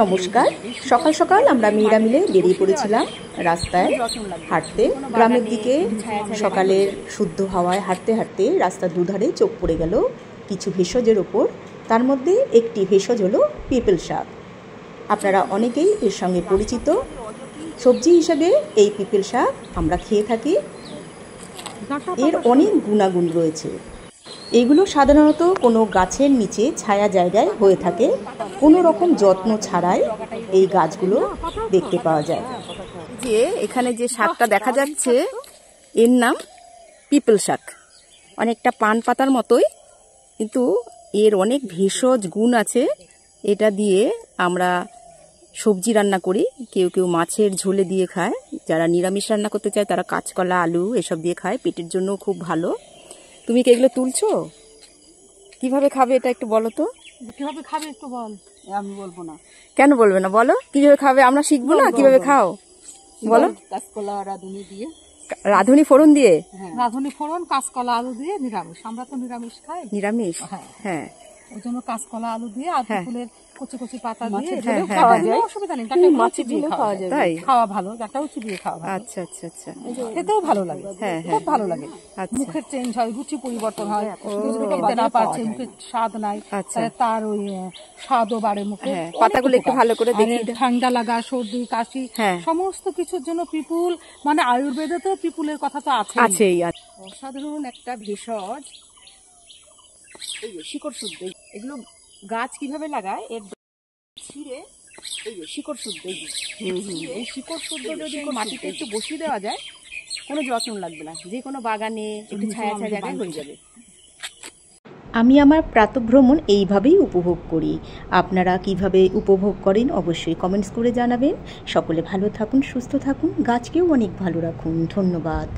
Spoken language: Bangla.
নমস্কার। সকাল সকাল আমরা মেয়েরা মিলে বেরিয়ে পড়েছিলাম রাস্তায় হাঁটতে। গ্রামের দিকে সকালের শুদ্ধ হাওয়ায় হাঁটতে হাঁটতে রাস্তার দুধারে চোখ পড়ে গেল কিছু ভেষজের ওপর। তার মধ্যে একটি ভেষজ হলো পিপল শাক। আপনারা অনেকেই এর সঙ্গে পরিচিত। সবজি হিসেবে এই পিপল শাক আমরা খেয়ে থাকি। এর অনেক গুণাগুণ রয়েছে। এগুলো সাধারণত কোনো গাছের নিচে ছায়া জায়গায় হয়ে থাকে। কোনো রকম যত্ন ছাড়াই এই গাছগুলো দেখতে পাওয়া যায়। যে এখানে যে শাকটা দেখা যাচ্ছে এর নাম পিপল শাক। অনেকটা পান পাতার মতোই, কিন্তু এর অনেক ভেষজ গুণ আছে। এটা দিয়ে আমরা সবজি রান্না করি, কেউ কেউ মাছের ঝোলে দিয়ে খায়। যারা নিরামিষ রান্না করতে চায় তারা কাঁচকলা আলু এসব দিয়ে খায়, পেটের জন্য খুব ভালো। তুমি কি এগুলো তুলছো? কিভাবে খাবে এটা একটু বলো তো। কিভাবে খাবে একটু বল। আমি বলবো না। কেন বলবে না? বলো কিভাবে খাবে, আমরা শিখবো না কিভাবে খাও। বলো। কাঁচকলা রাঁধুনি দিয়ে, রাঁধুনি ফোড়ন দিয়ে, রাঁধুনি ফোড়ন কাঁচকলা আলু দিয়ে নিরামিষ। আমরা তো নিরামিষ খাই। নিরামিষ, হ্যাঁ। ওই জন্য কাঁচকলা আলু দিয়ে আর ফুলের কচি কচি পাতা দিয়ে খাওয়া যায়। অসুবিধা নেই, মাছ দিয়ে খাওয়া যায়। তাই খাওয়া ভালো, একটা উচি দিয়ে খাওয়া ভালো। আচ্ছা আচ্ছা আচ্ছা, খেতেও ভালো লাগে। হ্যাঁ, খুব ভালো লাগে। মুখের চেঞ্জ হয়, রুচি পরিবর্তন হয়। খেতে না পারছে, মুখের স্বাদ নাই, তার ওই স্বাদও বাড়ে মুখে। পাতাগুলো একটু ভালো করে দেখি। ঠান্ডা লাগা, সর্দি কাশি সমস্ত কিছুর জন্য পিপুল, মানে আয়ুর্বেদে তো পিপুলের কথা তো আছেই। অসাধারণ একটা ভেষজ। এই যে শিকড় শুদ্ধ, এগুলো গাছ কিভাবে লাগায় এর ছিঁড়ে, এই যে শিকড় শুদ্ধ, এই শিকড় শুদ্ধ যদি মাটিতে একটু বসিয়ে দেওয়া যায় কোনো যত্ন লাগবে না, যে কোনো বাগানে একটু ছায়া ছায়া জায়গায় হয়ে যাবে। আমি আমার প্রাতঃভ্রমণ এইভাবেই উপভোগ করি। আপনারা কিভাবে উপভোগ করেন অবশ্যই কমেন্টস করে জানাবেন। সকলে ভালো থাকুন, সুস্থ থাকুন, গাছকেও অনেক ভালো রাখুন। ধন্যবাদ।